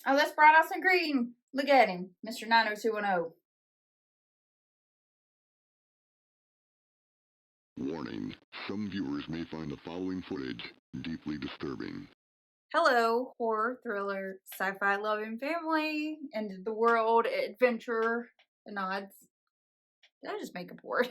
Oh, that's bright Ellison Green. Look at him, Mr. 90210. Warning, some viewers may find the following footage deeply disturbing. Hello, horror, thriller, sci-fi loving family, end of the world, adventure, nods. Did I just make a word?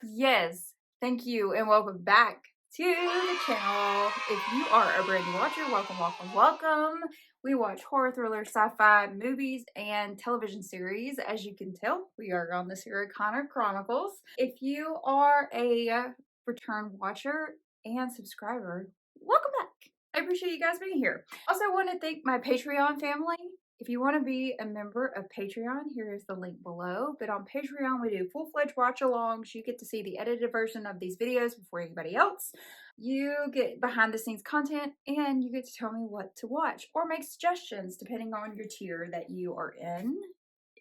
Yes, thank you, and welcome back to the channel. If you are a brand new watcher, welcome, welcome, welcome. We watch horror, thriller, sci-fi movies and television series. As you can tell, we are on the series Chronicles. If you are a return watcher and subscriber, welcome back. I appreciate you guys being here. Also, I want to thank my Patreon family. If you want to be a member of Patreon, here is the link below. But on Patreon, we do full-fledged watch-alongs. You get to see the edited version of these videos before anybody else. You get behind-the-scenes content, and you get to tell me what to watch or make suggestions depending on your tier that you are in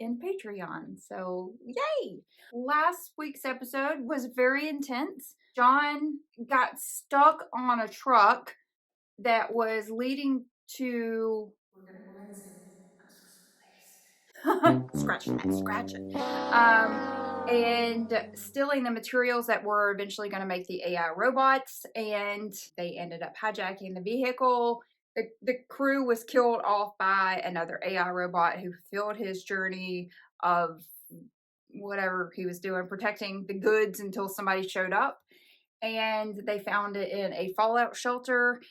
Patreon. So, yay! Last week's episode was very intense. John got stuck on a truck that was leading to... We're gonna say scratch it. And stealing the materials that were eventually going to make the AI robots, and they ended up hijacking the vehicle. The crew was killed off by another AI robot who fulfilled his journey of whatever he was doing, protecting the goods until somebody showed up. And they found it in a fallout shelter.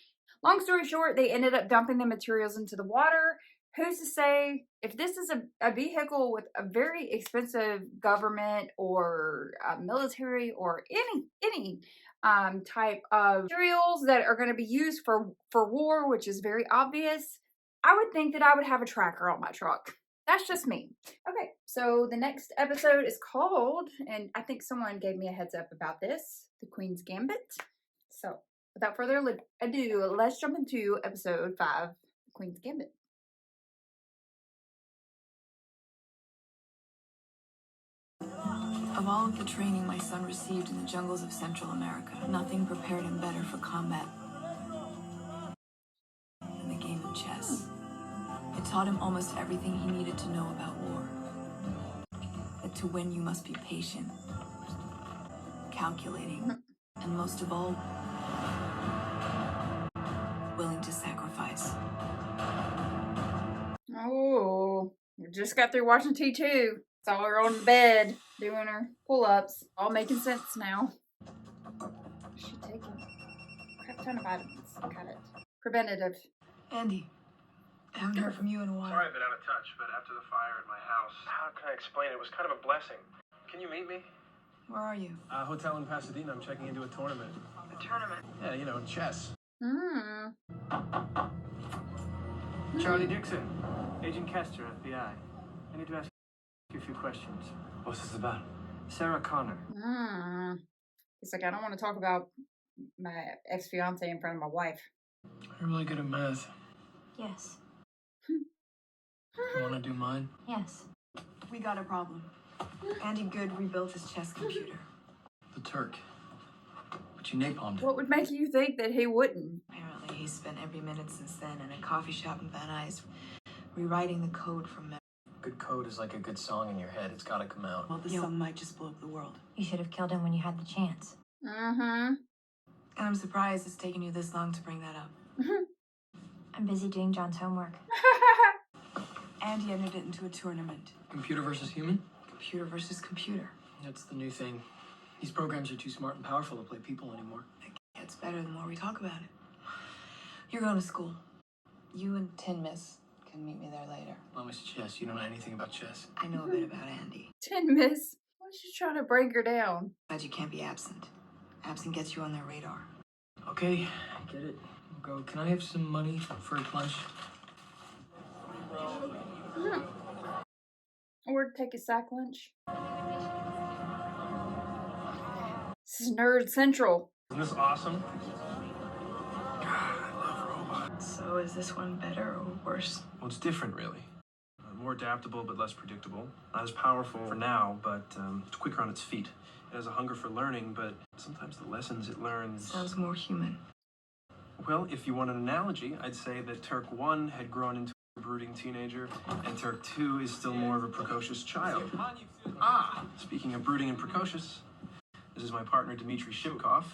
Long story short, they ended up dumping the materials into the water. Who's to say if this is a vehicle with a very expensive government or military or any type of materials that are going to be used for war, which is very obvious, I would think that I would have a tracker on my truck. That's just me. Okay, so the next episode is called, and I think someone gave me a heads up about this, The Queen's Gambit. So without further ado, let's jump into episode 5, The Queen's Gambit. Of all of the training my son received in the jungles of Central America, nothing prepared him better for combat than the game of chess. It taught him almost everything he needed to know about war. That to win you must be patient, calculating, and most of all, willing to sacrifice. Oh, we just got through watching T2. Saw her on the bed doing her pull-ups. All making sense now. She taking a crap ton of vitamins. Got it. Preventative. Andy, I haven't heard from you in a while. Sorry I've been out of touch, but after the fire at my house, how can I explain it? It was kind of a blessing. Can you meet me? Where are you? Hotel in Pasadena. I'm checking into a tournament. A tournament? Yeah, you know, chess. Hmm. Charlie Dixon, Agent Kester, FBI. I need to ask you a few questions. What's this about? Sarah Connor. He's like, I don't want to talk about my ex-fiance in front of my wife. You're really good at math. Yes. You want to do mine? Yes. We got a problem. Andy Good rebuilt his chess computer. The Turk. But you napalmed it. What would make you think that he wouldn't? Apparently, he's spent every minute since then in a coffee shop in Van Nuys, rewriting the code from memory. Good code is like a good song in your head. It's got to come out. Well, this song might just blow up the world. You should have killed him when you had the chance. Mm-hmm. And I'm surprised it's taken you this long to bring that up. I'm busy doing John's homework. Andy entered it into a tournament. Computer versus human? Computer versus computer. That's the new thing. These programs are too smart and powerful to play people anymore. It gets better the more we talk about it. You're going to school. You and Tin Miss can meet me there later. Mom, it's chess. You don't know anything about chess. I know a bit about Andy. Tin Miss. Why is she trying to break her down? Glad you can't be absent. Absent gets you on their radar. Okay, I get it. We'll go. Can I have some money for lunch? Or take a sack lunch. This is Nerd Central. Isn't this awesome? I love robots. So is this one better or worse? Well, it's different, really. More adaptable, but less predictable. Not as powerful for now, but it's quicker on its feet. It has a hunger for learning, but sometimes the lessons it learns... Sounds more human. Well, if you want an analogy, I'd say that Turk 1 had grown into a brooding teenager, and Turk 2 is still more of a precocious child. Ah, speaking of brooding and precocious, this is my partner, Dmitry Shipkov.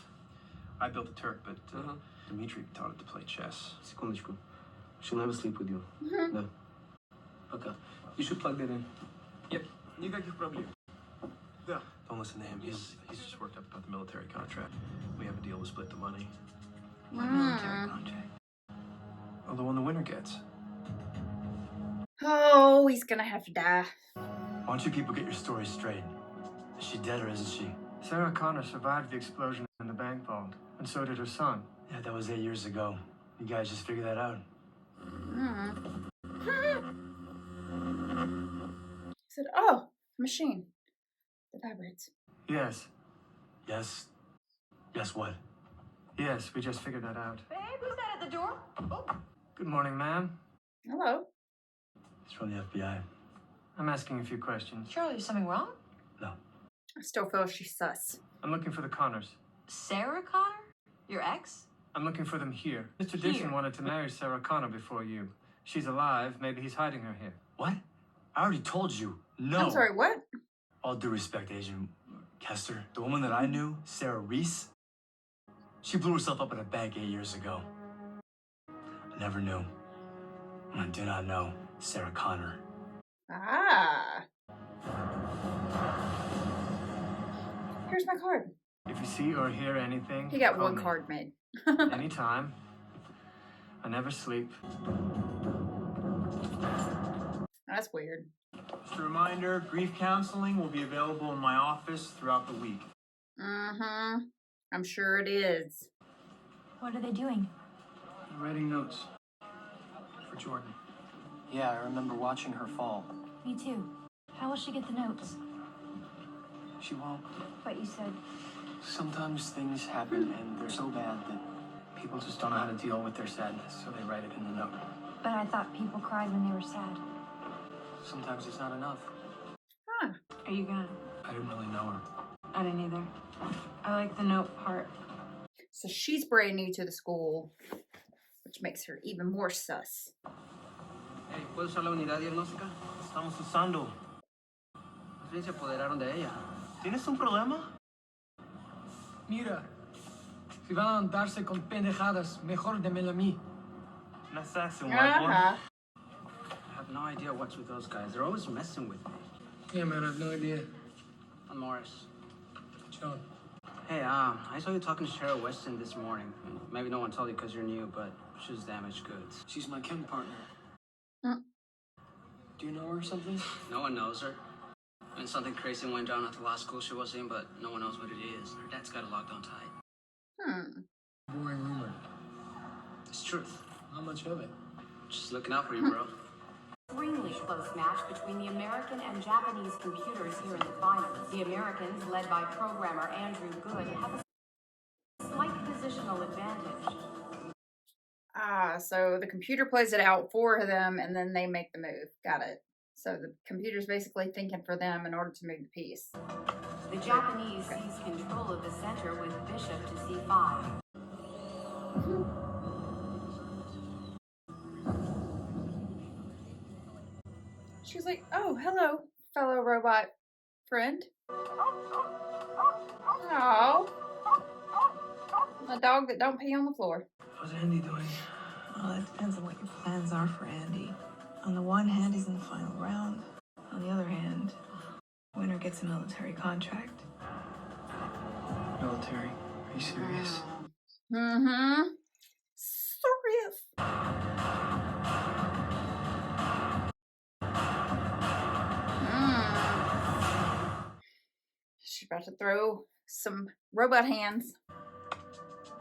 I built the Turk, but Dmitry taught it to play chess. Секундочку. She'll never sleep with you. No. Okay. You should plug that in. Yep. Никаких проблем. Да. Don't listen to him. He's just worked up about the military contract. We have a deal to split the money. What military contract? Oh, the one the winner gets. Oh, he's gonna have to die. Why don't you people get your story straight? Is she dead or isn't she? Sarah Connor survived the explosion in the bank vault, and so did her son. Yeah, that was 8 years ago. You guys just figured that out. He said, "Oh, machine that vibrates." Yes. Yes? Yes what? Yes, we just figured that out. Babe, who's that at the door? Oh. Good morning, ma'am. Hello. It's from the FBI. I'm asking a few questions. Charlie, is something wrong? No. I still feel she's sus. I'm looking for the Connors. Sarah Connor? Your ex? I'm looking for them here. Mr. Dixon wanted to marry Sarah Connor before you. She's alive. Maybe he's hiding her here. What? I already told you. No. I'm sorry, what? All due respect, Agent Kester. The woman that I knew, Sarah Reese, she blew herself up in a bank 8 years ago. I never knew. And I do not know Sarah Connor. Ah. Here's my card. If you see or hear anything, He got call one me. card made. Anytime. I never sleep. That's weird. Just a reminder, grief counseling will be available in my office throughout the week. I'm sure it is. What are they doing? I'm writing notes for Jordan. Yeah, I remember watching her fall. Me too. How will she get the notes? She won't. But you said... Sometimes things happen and they're so bad that people just don't know how to deal with their sadness, so they write it in the note. But I thought people cried when they were sad. Sometimes it's not enough. Huh. Are you gonna... I didn't really know her. I didn't either. I like the note part. So she's brand new to the school, which makes her even more sus. Hey, ¿puedo usar la unidad diagnóstica? Estamos usando. Más bien se apoderaron de ella. ¿Tienes un problema? Mira, si van a andarse con pendejadas, mejor démela a mí. An assassin like one. I have no idea what's with those guys. They're always messing with me. Yeah, man, I have no idea. I'm Morris. John. Hey, I saw you talking to Cheryl Weston this morning. Maybe no one told you because you're new, but she's damaged goods. She's my chem partner. Do you know her or something? No one knows her. And something crazy went down at the law school she was in, but no one knows what it is. Her dad's got it locked on tight. Boring rumor. It's truth. How much of it? Just looking out for you, bro. Extremely close match between the American and Japanese computers here in the finals. The Americans, led by programmer Andrew Good, have a slight positional advantage. So the computer plays it out for them and then they make the move. Got it. So the computer's basically thinking for them in order to move the piece. The Japanese seize control of the center with bishop to c5. She's like, "Oh, hello, fellow robot friend." Oh, a dog that don't pee on the floor. What's Andy doing? Well, it depends on what your plans are for Andy. On the one hand, he's in the final round. On the other hand, winner gets a military contract. Military? Are you serious? Serious. She's about to throw some robot hands.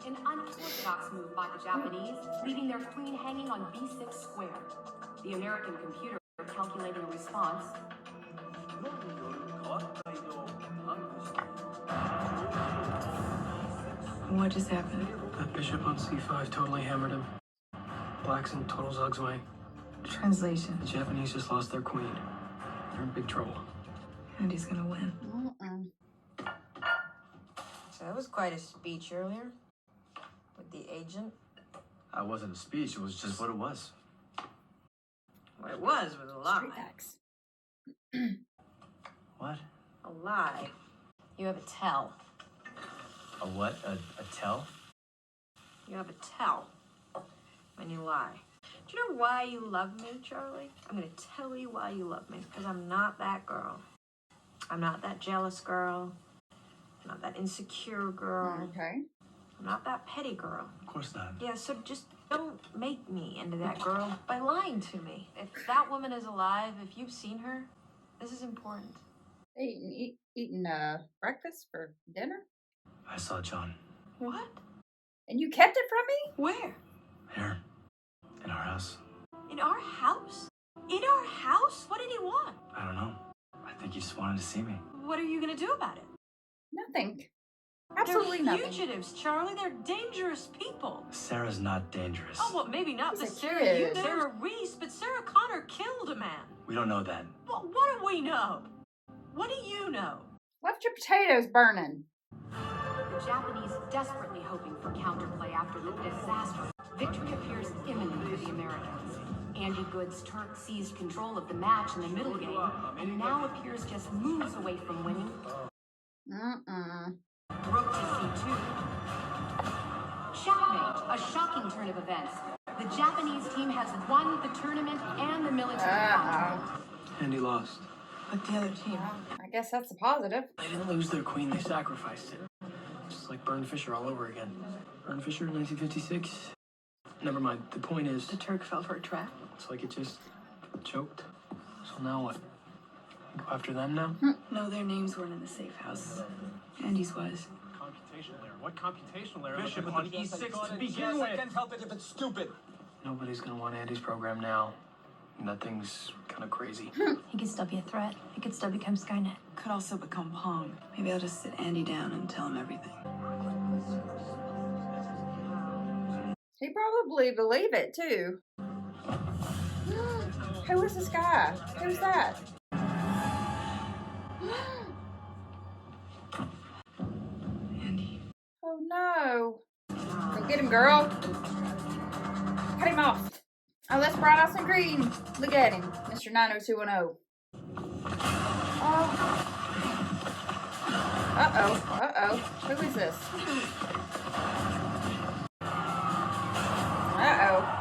An unorthodox move by the Japanese, leaving their queen hanging on b6 square. The American computer calculating a response. What just happened? That bishop on c5 totally hammered him. Black's in total Zug's way. Translation. The Japanese just lost their queen. They're in big trouble. Andy's gonna win. So that was quite a speech earlier with the agent. That wasn't a speech, it was just what it was. What it was a lie. Straight facts. What? A lie. You have a tell. A what? A tell? You have a tell when you lie. Do you know why you love me, Charlie? I'm going to tell you why you love me. Because I'm not that girl. I'm not that jealous girl. I'm not that insecure girl. Okay. I'm not that petty girl. Of course not. Yeah, so just don't make me into that girl by lying to me. If that woman is alive, if you've seen her, this is important. Eating breakfast for dinner? I saw John. What? And you kept it from me? Where? Here. In our house. In our house? In our house? What did he want? I don't know. I think he just wanted to see me. What are you going to do about it? Nothing. Absolutely They're nothing. fugitives, Charlie. They're dangerous people. Sarah's not dangerous. Oh, well, maybe not He's the a Sarah kid. you, Sarah Reese, but Sarah Connor killed a man. We don't know that. Well, what do we know? What do you know? Left your potatoes burning. The Japanese desperately hoping for counterplay after the disaster. Victory appears imminent for the Americans. Andy Good's Turk seized control of the match in the middle game and now appears just moves away from winning. Broke to C2. Checkmate, a shocking turn of events. The Japanese team has won the tournament and the military contract. Andy lost. But the other team. I guess that's a positive. They didn't lose their queen, they sacrificed it. Just like Bern Fisher all over again. Bern Fisher, 1956? Never mind, the point is... The Turk fell for a trap. It's like it just choked. So now what? Go after them now? No, their names weren't in the safe house. Andy's was. Computational error. What computational error? Bishop on E6 to begin with. I can't help it if it's stupid. Nobody's gonna want Andy's program now. And that thing's kind of crazy. He could still be a threat. It could still become Skynet. Could also become Pong. Maybe I'll just sit Andy down and tell him everything. He probably believe it too. Who was this guy? Who's that? Andy. Oh no. Go get him, girl. Cut him off. Oh, let's bright out some green. Look at him. Mr. 90210. Oh. Uh-oh. Uh-oh. Who is this? Uh-oh.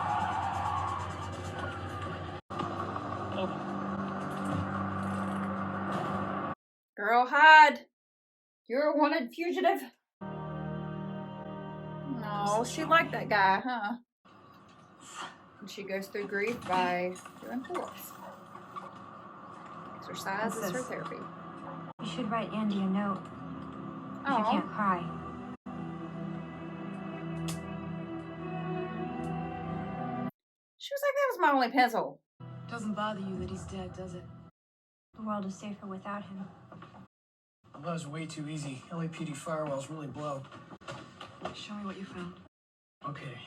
Girl, hide. You're a wanted fugitive. No, she liked that guy, huh? And she goes through grief by doing pull-ups. Exercise is her therapy. You should write Andy a note. If you Oh, can't cry. she was like, that was my only pencil. Doesn't bother you that he's dead, does it? The world is safer without him. That was way too easy. LAPD firewalls really blow. Show me what you found. Okay,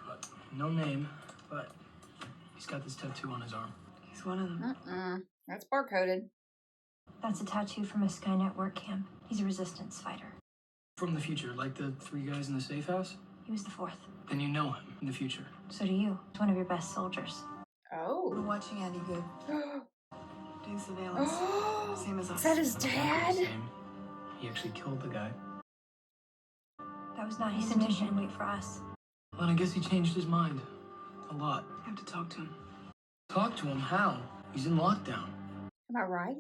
look, no name, but he's got this tattoo on his arm. He's one of them. That's barcoded. That's a tattoo from a Skynet work camp. He's a resistance fighter. From the future, like the three guys in the safe house? He was the fourth. Then you know him in the future. So do you. He's one of your best soldiers. We're Oh. watching Andy Good. Doing surveillance. Same as us. Is that his dad? Same. He actually killed the guy. That was not his intention. Wait for us. Well, I guess he changed his mind. A lot. I have to talk to him. Talk to him? How? He's in lockdown. Am I right?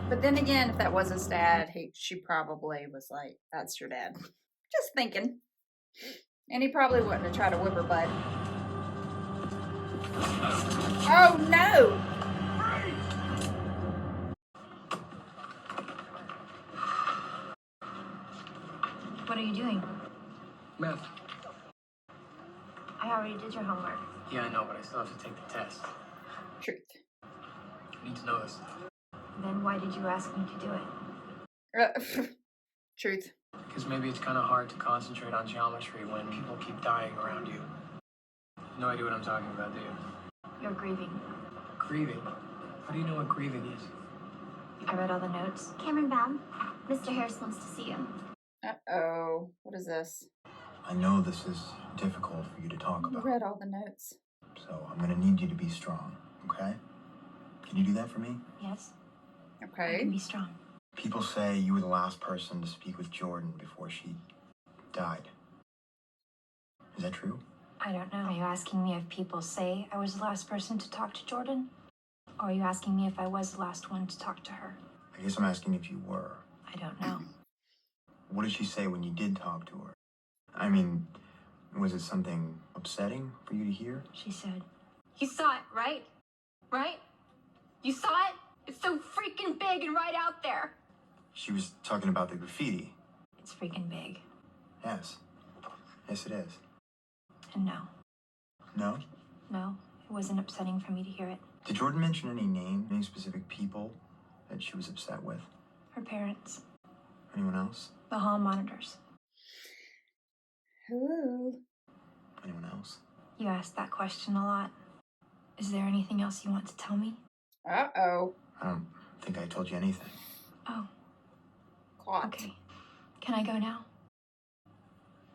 But then again, if that was his dad, she probably was like, that's your dad. Just thinking. And he probably wouldn't have tried to whip her butt. Oh no! What are you doing? Math. I already did your homework. Yeah, I know, but I still have to take the test. Truth. I need to know this stuff. Then why did you ask me to do it? Truth. Because maybe it's kind of hard to concentrate on geometry when people keep dying around you. No idea what I'm talking about, do you? You're grieving. Grieving? How do you know what grieving is? I read all the notes. Cameron Baum, Mr. Harris wants to see you. Uh-oh. What is this? I know this is difficult for you to talk You about, read all the notes. so I'm gonna need you to be strong, okay? Can you do that for me? Yes, I Okay. can be strong. People say you were the last person to speak with Jordan before she died. Is that true? I don't know. Are you asking me if people say I was the last person to talk to Jordan? Or are you asking me if I was the last one to talk to her? I guess I'm asking if you were. I don't know. What did she say when you did talk to her? I mean, was it something upsetting for you to hear? She said, You saw it, right? Right? You saw it? It's so freaking big and right out there. She was talking about the graffiti. it's freaking big. Yes. Yes, it is. And no, No? no, it wasn't upsetting for me to hear it. Did Jordan mention any names, any specific people that she was upset with? Her parents, Anyone else? the hall monitors. Ooh. Anyone else? You asked that question a lot. Is there anything else you want to tell me? Uh-oh. I don't think I told you anything. Oh, Caught. okay. Can I go now?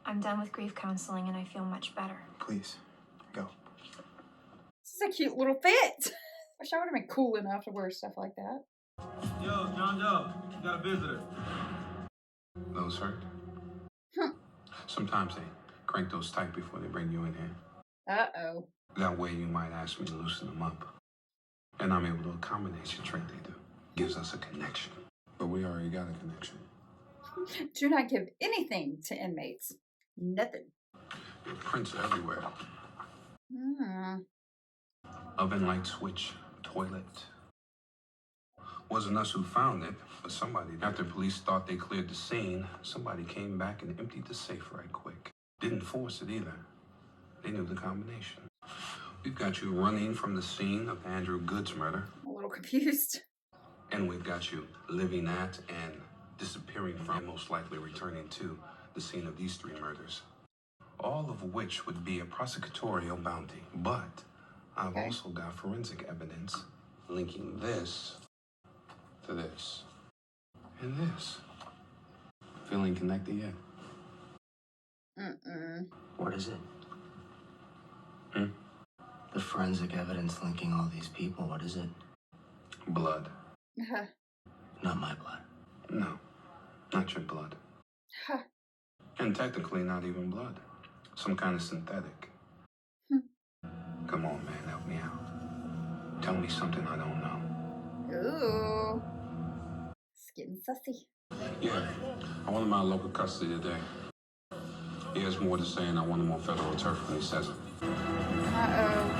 I'm done with grief counseling and I feel much better. Please, go. This is a cute little fit. Wish I would have been cool enough to wear stuff like that. Yo, John Doe, you got a visitor. Those hurt? Sometimes they crank those tight before they bring you in here. Uh-oh. That way you might ask me to loosen them up. And I'm able to accommodate your trait they do. Gives us a connection. But we already got a connection. Do not give anything to inmates. Nothing. Your prints are everywhere. Oven light switch, toilet. Wasn't us who found it, but somebody. After police thought they cleared the scene, somebody came back and emptied the safe right quick. Didn't force it either. They knew the combination. We've got you running from the scene of Andrew Good's murder. I'm a little confused. And we've got you living at and disappearing from, and most likely returning to, the scene of these 3 murders. All of which would be a prosecutorial bounty. But I've also got forensic evidence linking this to this and this. Feeling connected yet? What is it? The forensic evidence linking all these people, what is it? Blood. Not my blood. No, not your blood. And technically not even blood. Some kind of synthetic. Come on, man, help me out. Tell me something I don't know. Ooh. It's getting sussy. Yeah, I want him out of local custody today. He has more to say, and I want him on federal turf when he says it. Uh-oh.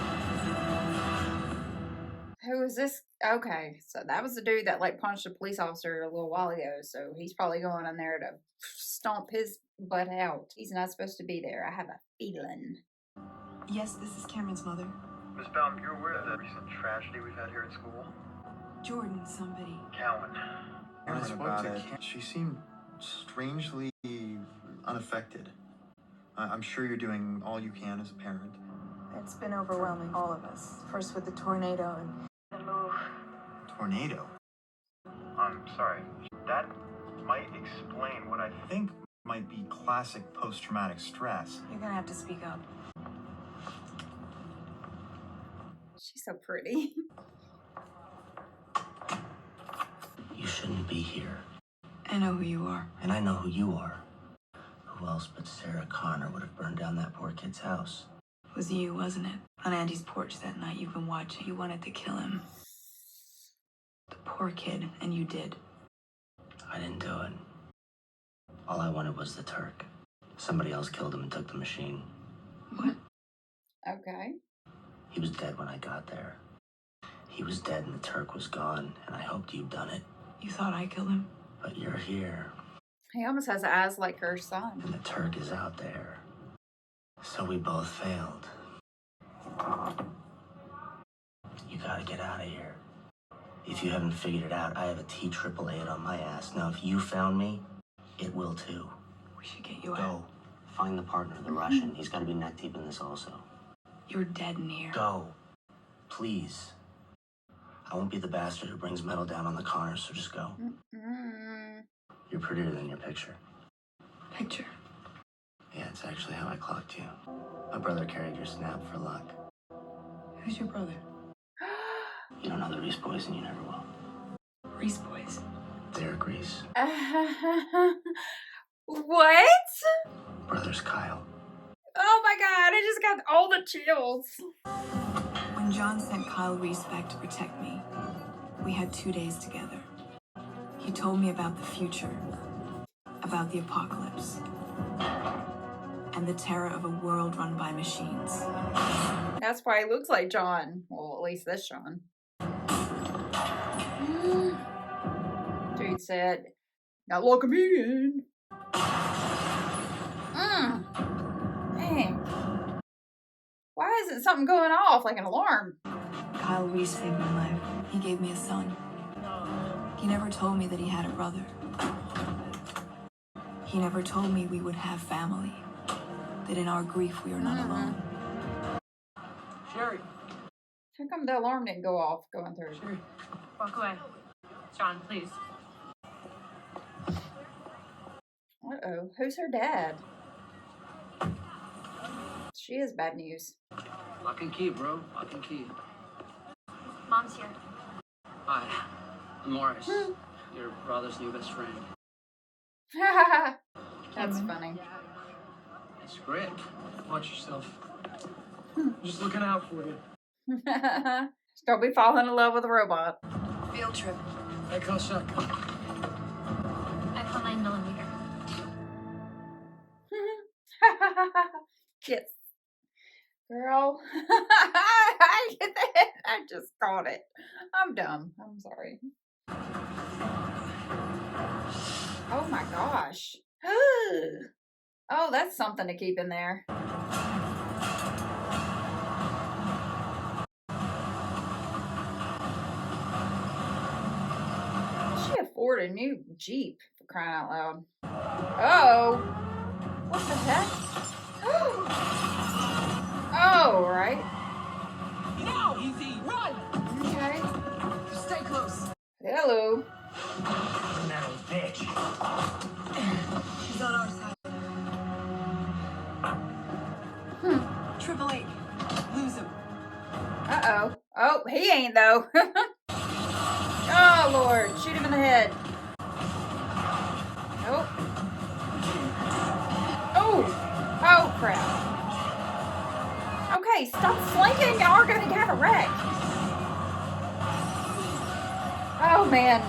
Who is this? Okay, so that was the dude that like punched a police officer a little while ago, so he's probably going in there to stomp his butt out. He's not supposed to be there. I have a feeling. Yes, this is Cameron's mother. Miss Baum, you're aware of the recent tragedy we've had here at school? Jordan, somebody. Cowan. When I spoke to it, she seemed strangely unaffected. I'm sure you're doing all you can as a parent. It's been overwhelming, all of us. First with the tornado and the move. Tornado? I'm sorry. That might explain what I think might be classic post-traumatic stress. You're gonna have to speak up. She's so pretty. You shouldn't be here. I know who you are. And I know who you are. Who else but Sarah Connor would have burned down that poor kid's house? It was you, wasn't it? On Andy's porch that night, you've been watching. You wanted to kill him. The poor kid, and you did. I didn't do it. All I wanted was the Turk. Somebody else killed him and took the machine. What? Okay. He was dead when I got there. He was dead and the Turk was gone, and I hoped you'd done it. You thought I killed him? But you're here. He almost has eyes like her son. And the Turk is out there. So we both failed. You gotta get out of here. If you haven't figured it out, I have a T-888 on my ass. Now, if you found me, it will too. We should get you out. Go. Find the partner, the Russian. He's gotta be neck deep in this also. You're dead in here. Go. Please. I won't be the bastard who brings metal down on the Connors, so just go. You're prettier than your picture. Picture? Yeah, it's actually how I clocked you. My brother carried your snap for luck. Who's your brother? You don't know the Reese boys and you never will. Reese boys. Derek Reese. What? Brother's Kyle. Oh my god, I just got all the chills. When John sent Kyle Reese back to protect me, we had 2 days together. He told me about the future, about the apocalypse, and the terror of a world run by machines. That's why he looks like John. Well, at least this John. Dude said, "Not locking me in." Dang. Why isn't something going off like an alarm? Kyle Reese saved my life. He gave me a son. He never told me that he had a brother. He never told me we would have family. That in our grief we are not alone. Sherry. How come the alarm didn't go off going through? Sherry. Walk away. John, please. Uh-oh. Who's her dad? She is bad news. Lock and key, bro. Lock and key. Mom's here. Hi. I'm Morris. Your brother's new best friend. That's funny. It's great. Watch yourself. Just looking out for you. Don't be falling in love with a robot. Field trip. I call shotgun. I call 9mm. Kiss. Girl. I get that. I just caught it. I'm dumb. I'm sorry. Oh my gosh. Oh, that's something to keep in there. She afford a new Jeep, for crying out loud. Oh. What the heck? Oh, right. No! Easy! Run! Okay. Stay close. Hello. That old bitch. She's on our side. Triple H. Lose him. Uh-oh. Oh, he ain't, though. Oh, Lord. Shoot him in the head. Nope. Oh. Oh, crap. Okay, stop slinking. Y'all are going to have a wreck. Oh, man.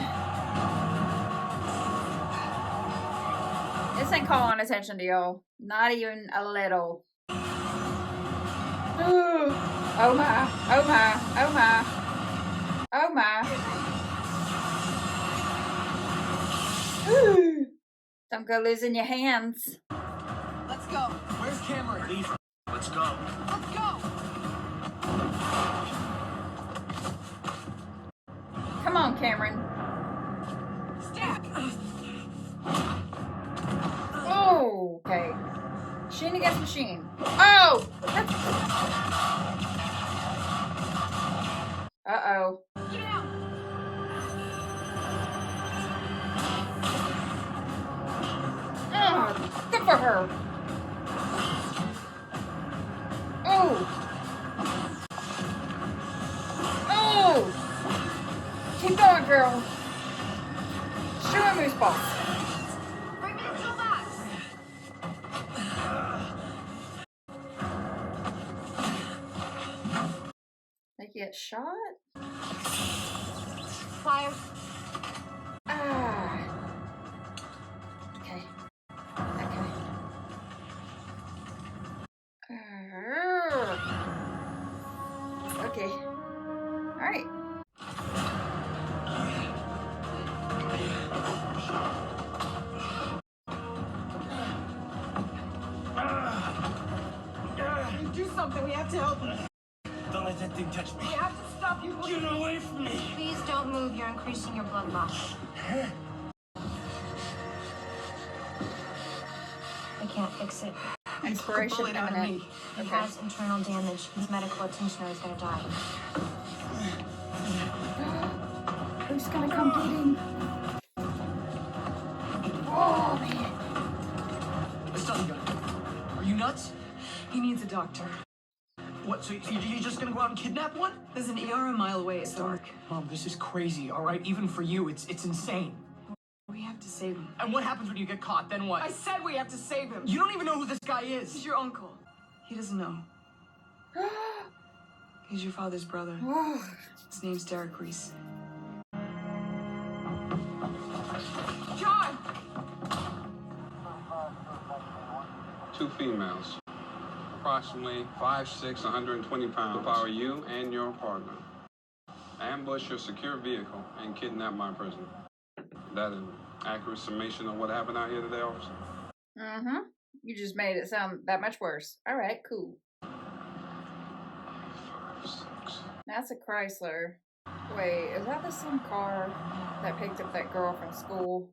This ain't calling attention to y'all. Not even a little. Ooh. Oh, my. Oh, my. Oh, my. Oh, my. Ooh. Don't go losing your hands. Let's go. Where's Cameron? Let's go. Let's go. Come on, Cameron. Stack. Oh, okay. Machine against machine. Oh! Uh-oh. Get out. Oh, good for her. Oh. Oh. Keep going, girl. Shoot a moose ball. Bring me the toolbox. They get shot? Fire. Ah. Okay. Okay. Okay. All right. Do something. We have to help him. Don't let that thing touch me. We have to stop you. Get away from me. Please don't move. You're increasing your blood loss. I can't fix it. Inspiration imminent. He has internal damage. His medical attention or he's gonna die. Who's gonna come get him? Oh man. Stun gun. nuts? He needs a doctor. What, so you're just gonna go out and kidnap one? There's an ER a mile away. It's dark. Mom, this is crazy, all right? Even for you, it's insane. We have to save him. And what happens when you get caught? Then what? I said we have to save him. You don't even know who this guy is. He's your uncle. He doesn't know. He's your father's brother. His name's Derek Reese. John! 2 females, approximately 5'6", 120 pounds, devour you and your partner, ambush your secure vehicle, and kidnap my prisoner. That an accurate summation of what happened out here today, officer? Mm-hmm. You just made it sound that much worse. All right, cool. 5, 6. That's a Chrysler. Wait, is that the same car that picked up that girl from school?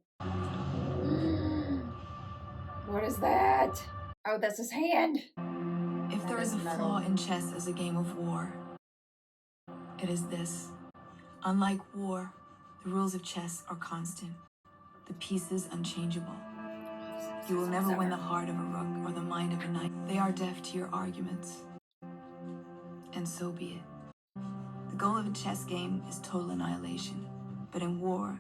What is that? Oh, that's his hand. If there is a flaw in chess as a game of war, it is this. Unlike war, the rules of chess are constant, the pieces unchangeable. You will never win the heart of a rook or the mind of a knight. They are deaf to your arguments. And so be it. The goal of a chess game is total annihilation. But in war,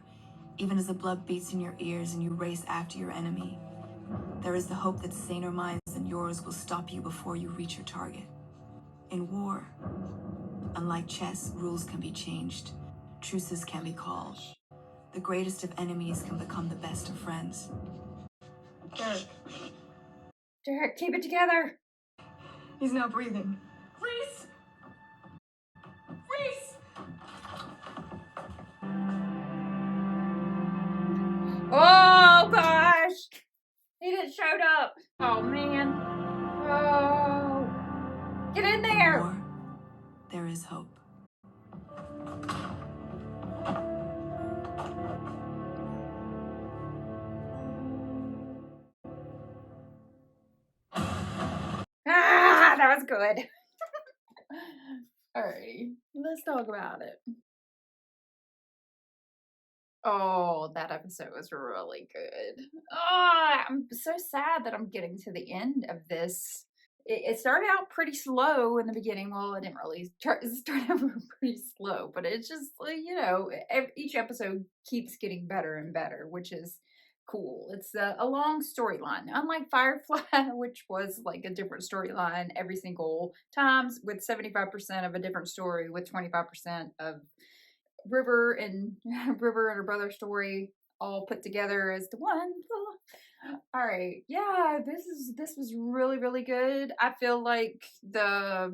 even as the blood beats in your ears and you race after your enemy, there is the hope that saner minds than yours will stop you before you reach your target. In war, unlike chess, rules can be changed. Truces can be called. The greatest of enemies can become the best of friends. Derek. Derek, keep it together. He's not breathing. Reese! Reese! Oh, gosh. He didn't showed up. Oh, man. Oh. Get in there. War, there is hope. Ah, that was good. Alrighty, let's talk about it. Oh, that episode was really good. Oh, I'm so sad that I'm getting to the end of this. It started out pretty slow in the beginning. Well, it didn't really start out pretty slow, but it's just, you know, each episode keeps getting better and better, which is cool. It's a long storyline, unlike Firefly, which was like a different storyline every single times, with 75% of a different story, with 25% of River and her brother story all put together as the one. All right, yeah, this was really, really good. I feel like the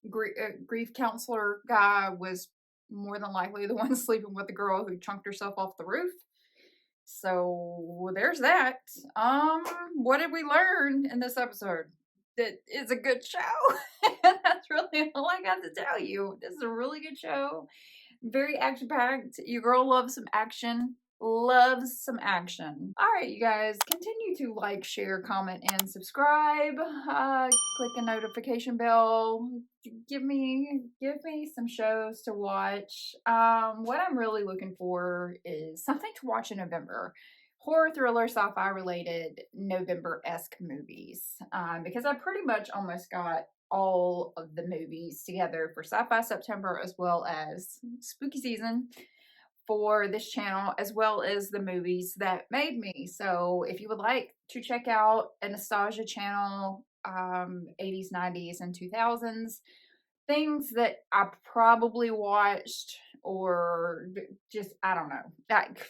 grief counselor guy was more than likely the one sleeping with the girl who chunked herself off the roof. So there's that. What did we learn in this episode? That it's a good show. That's really all I got to tell you. This is a really good show. Very action packed. Your girl loves some action. Loves some action. All right, you guys, continue to like, share, comment, and subscribe. Click the notification bell. Give me some shows to watch. What I'm really looking for is something to watch in November. Horror, thriller, sci-fi related November-esque movies. Because I pretty much almost got all of the movies together for Sci-Fi September, as well as spooky season for this channel, as well as the movies that made me. So if you would like to check out a nostalgia channel, 80s, 90s, and 2000s, things that I probably watched, or just, I don't know, like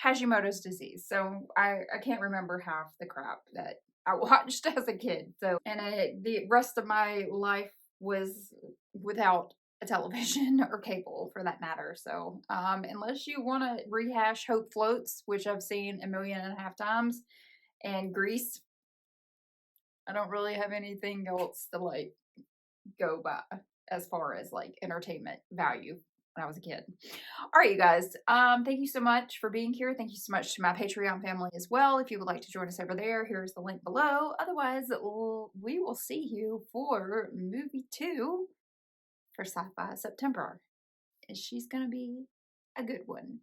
Hashimoto's disease. So I can't remember half the crap that I watched as a kid. So, and the rest of my life was without a television or cable, for that matter. So unless you want to rehash Hope Floats, which I've seen 1.5 million times, and Grease, I don't really have anything else to like go by as far as like entertainment value when I was a kid. All right, you guys, thank you so much for being here. Thank you so much to my Patreon family as well. If you would like to join us over there, here's the link below. Otherwise, we will see you for movie 2 for Sci-Fi September. And she's gonna be a good one.